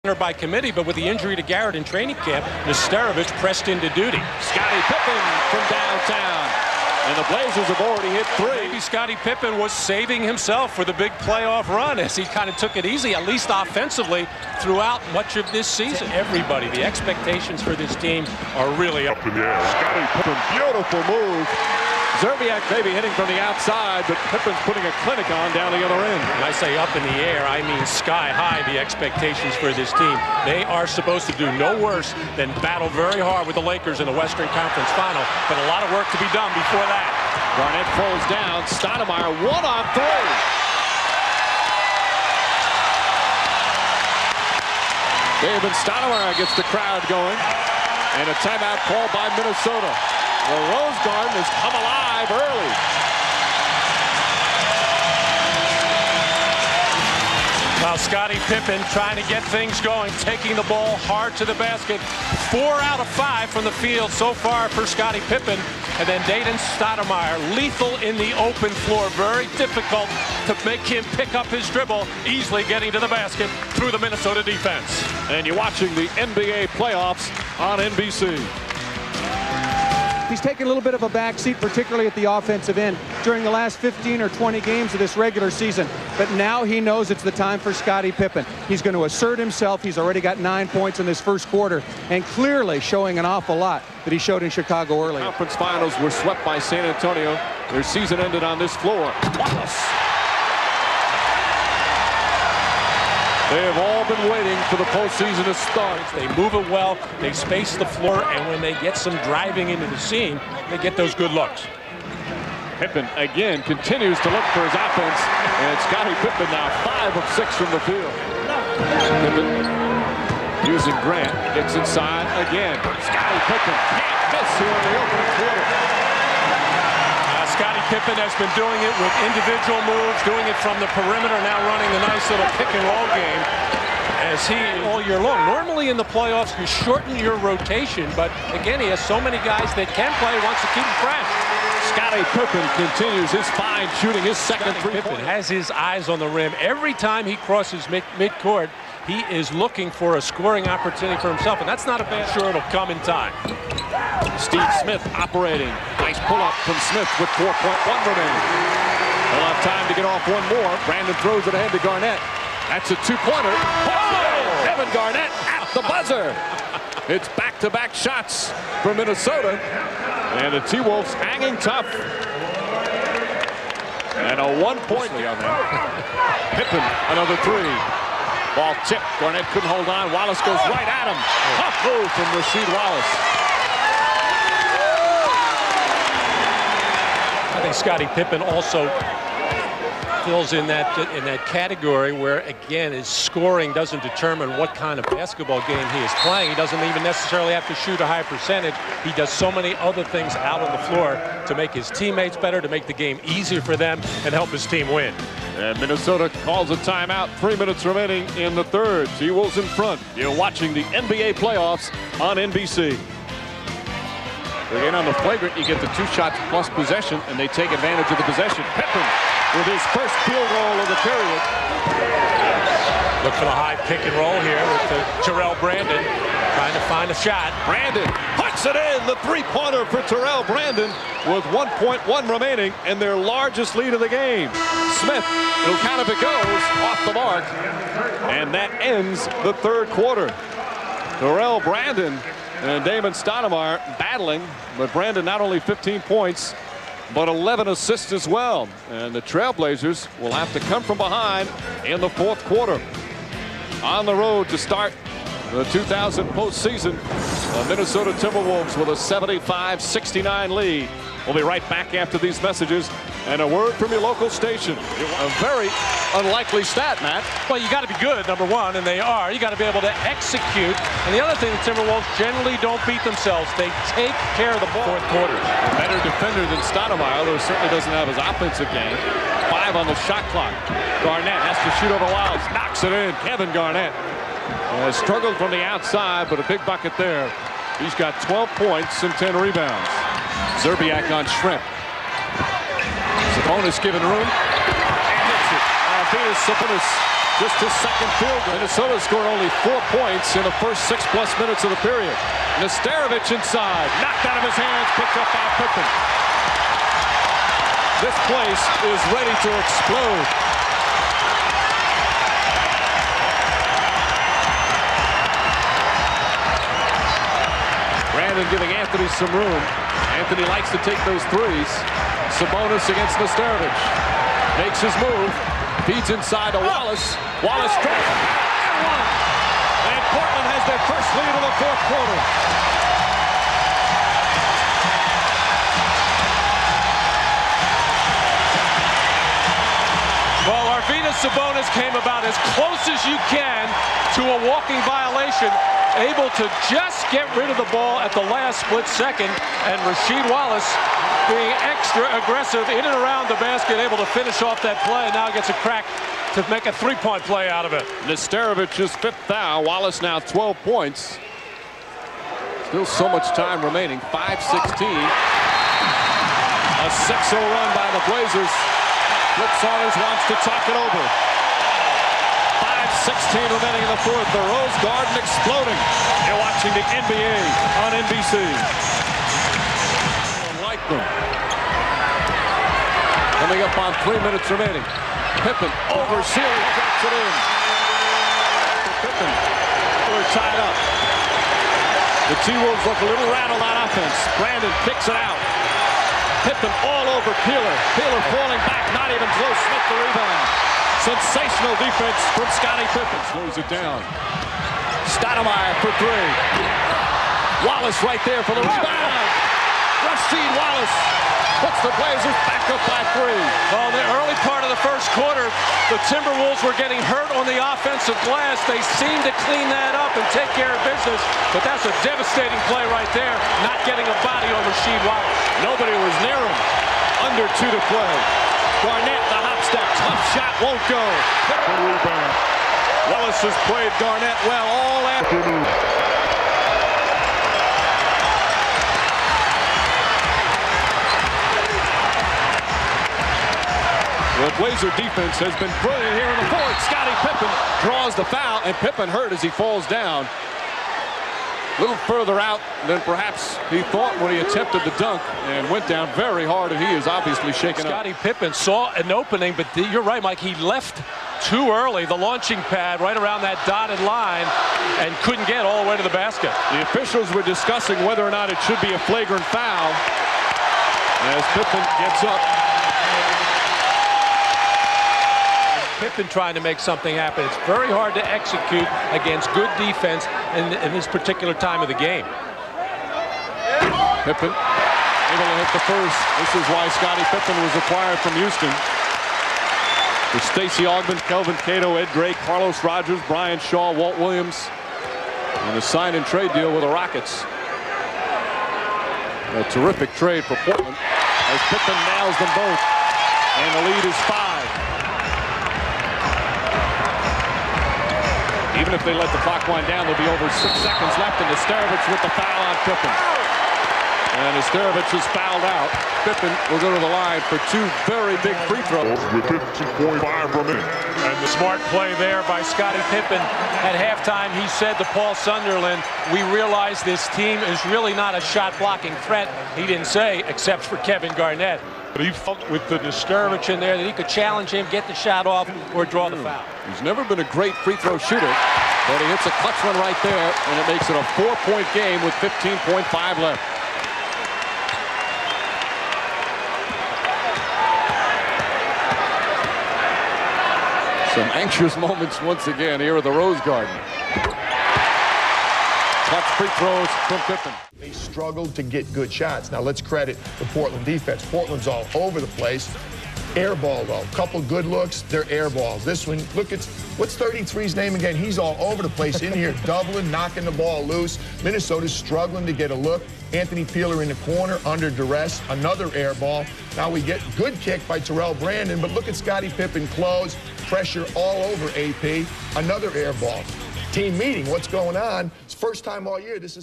by committee, but with the injury to Garrett in training camp, Nesterovich pressed into duty. Scottie Pippen from downtown, and the Blazers have already hit three. Maybe Scottie Pippen was saving himself for the big playoff run as he kind of took it easy, at least offensively, throughout much of this season. Everybody, the expectations for this team are really up in the air. Scottie Pippen, beautiful move. Zerbiak maybe hitting from the outside, but Pippen's putting a clinic on down the other end. When I say up in the air, I mean sky high, the expectations for this team. They are supposed to do no worse than battle very hard with the Lakers in the Western Conference Final, but a lot of work to be done before that. Garnett falls down. Stoudemire 1-on-3. David Stoudemire gets the crowd going, and a timeout called by Minnesota. The Rose Garden has come alive early. Well, Scottie Pippen trying to get things going, taking the ball hard to the basket. 4 out of 5 from the field so far for Scottie Pippen. And then David Stoudemire, lethal in the open floor. Very difficult to make him pick up his dribble, easily getting to the basket through the Minnesota defense. And you're watching the NBA playoffs on NBC. He's taken a little bit of a backseat, particularly at the offensive end, during the last 15 or 20 games of this regular season. But now he knows it's the time for Scottie Pippen. He's going to assert himself. He's already got 9 points in this first quarter, and clearly showing an awful lot that he showed in Chicago earlier. Conference finals were swept by San Antonio. Their season ended on this floor. Wallace. They have all been waiting for the postseason to start. They move it well, they space the floor, and when they get some driving into the seam, they get those good looks. Pippen again continues to look for his offense, and Scottie Pippen now 5 of 6 from the field. Pippen using Grant, gets inside again. Scottie Pippen can't miss here in the opening quarter. Scottie Pippen has been doing it with individual moves, doing it from the perimeter, now running the nice little pick-and-roll game as he all year long. Normally in the playoffs, you shorten your rotation, but again, he has so many guys that can play, wants to keep them fresh. Scottie Pippen continues his fine shooting, his second three-pointer. Pippen has his eyes on the rim. Every time he crosses midcourt, he is looking for a scoring opportunity for himself, and that's not a bad. Sure, it'll come in time. Steve Smith operating. Nice pull-up from Smith with 4.1 remaining. They'll have time to get off one more. Brandon throws it ahead to Garnett. That's a two-pointer. Oh! Kevin Garnett at the buzzer. It's back-to-back shots for Minnesota. And the T-Wolves hanging tough. And a one-point on that. Pippen, another three. Ball tipped. Garnett couldn't hold on. Wallace goes right at him. Tough move from Rasheed Wallace. I think Scottie Pippen also fills in that category where, again, his scoring doesn't determine what kind of basketball game he is playing. He doesn't even necessarily have to shoot a high percentage. He does so many other things out on the floor to make his teammates better, to make the game easier for them, and help his team win. And Minnesota calls a timeout. 3 minutes remaining in the third. T-Wolves in front. You're watching the NBA playoffs on NBC. Again, on the flagrant, you get the 2 shots plus possession, and they take advantage of the possession. Pippen with his first field goal of the period. Look for the high pick and roll here with Terrell Brandon trying to find a shot. Brandon puts it in. The three-pointer for Terrell Brandon with 1.1 remaining and their largest lead of the game. Smith, it'll count if it goes, off the mark. And that ends the third quarter. Terrell Brandon and Damon Stoudemire battling, but Brandon not only 15 points, but 11 assists as well. And the Trailblazers will have to come from behind in the fourth quarter. On the road to start the 2000 postseason, the Minnesota Timberwolves with a 75-69 lead. We'll be right back after these messages and a word from your local station. A very unlikely stat, Matt. Well, you got to be good, number one, and they are. You got to be able to execute. And the other thing, the Timberwolves generally don't beat themselves. They take care of the ball. Fourth quarter. A better defender than Stoudemire, though he certainly doesn't have his offensive game. 5 on the shot clock. Garnett has to shoot over Wallace. Knocks it in. Kevin Garnett has struggled from the outside, but a big bucket there. He's got 12 points and 10 rebounds. Zerbiak on Shrimp. Sabonis given room. And hits it. Sabonis Just his second field goal. Minnesota scored only 4 points in the first 6+ minutes of the period. Nesterovic inside, knocked out of his hands, picked up by Pippen. This place is ready to explode. Brandon giving Anthony some room. Anthony likes to take those threes. Sabonis against Nesterovic. Makes his move. Feeds inside to Wallace. Wallace straight. And one. And Portland has their first lead of the fourth quarter. Well, Arvydas Sabonis came about as close as you can to a walking violation, able to just get rid of the ball at the last split second, and Rasheed Wallace being extra aggressive in and around the basket, able to finish off that play, and now gets a crack to make a three-point play out of it. Nesterovic's fifth foul. Wallace now 12 points. Still so much time remaining. 5:16. A 6-0 run by the Blazers. Flip Saunders wants to talk it over. 5:16 remaining in the fourth. The Rose Garden exploding. You're watching the NBA on NBC. Like them. Coming up on 3 minutes remaining. Pippen over Sealy, drops it in. Pippen, we're tied up. The T-Wolves look a little rattled on offense. Brandon kicks it out. Pippen all over Peeler. Peeler falling back, not even close. Smith the rebound. Sensational defense from Scottie Pippen. Slows it down. Stoudemire for three. Wallace right there for the rebound. Rasheed Wallace puts the Blazers back up by 3. Well, in the early part of the first quarter, the Timberwolves were getting hurt on the offensive glass. They seemed to clean that up and take care of business, but that's a devastating play right there, not getting a body on Rasheed Wallace. Nobody was near him. Under 2 to play. Garnett, the hop step, tough shot, won't go. Pippen rebound. Wallace has played Garnett well all afternoon. The Blazer defense has been brilliant here in the fourth. Scottie Pippen draws the foul, and Pippen hurt as he falls down. A little further out than perhaps he thought when he attempted the dunk, and went down very hard, and he is obviously shaken up. Scottie Pippen saw an opening, but you're right, Mike. He left too early, the launching pad right around that dotted line, and couldn't get all the way to the basket. The officials were discussing whether or not it should be a flagrant foul as Pippen gets up. Pippen trying to make something happen. It's very hard to execute against good defense in this particular time of the game. Pippen able to hit the first. This is why Scottie Pippen was acquired from Houston. With Stacey Augmon, Kelvin Cato, Ed Gray, Carlos Rogers, Brian Shaw, Walt Williams, and a sign and trade deal with the Rockets. A terrific trade for Portland as Pippen nails them both, and the lead is 5. Even if they let the clock wind down, there'll be over 6 seconds left, and Nesterovic with the foul on Pippen. And Nesterovic is fouled out. Pippen will go to the line for 2 very big free throws. With 15.5 remaining. And the smart play there by Scottie Pippen. At halftime, he said to Paul Sunderland, we realize this team is really not a shot-blocking threat. He didn't say, except for Kevin Garnett. But he felt with the Nesterovic in there that he could challenge him, get the shot off, or draw the foul. He's never been a great free throw shooter, but he hits a clutch one right there, and it makes it a 4-point game with 15.5 left. Some anxious moments once again here at the Rose Garden. Clutch free throws from Pippen. They struggled to get good shots. Now let's credit the Portland defense. Portland's all over the place. Airball though, couple good looks, they're air balls. This one, look at, what's 33's name again? He's all over the place in here, doubling, knocking the ball loose. Minnesota's struggling to get a look. Anthony Peeler in the corner, under duress, another air ball. Now we get good kick by Terrell Brandon, but look at Scottie Pippen close, pressure all over AP, another air ball. Team meeting, what's going on? It's first time all year, this is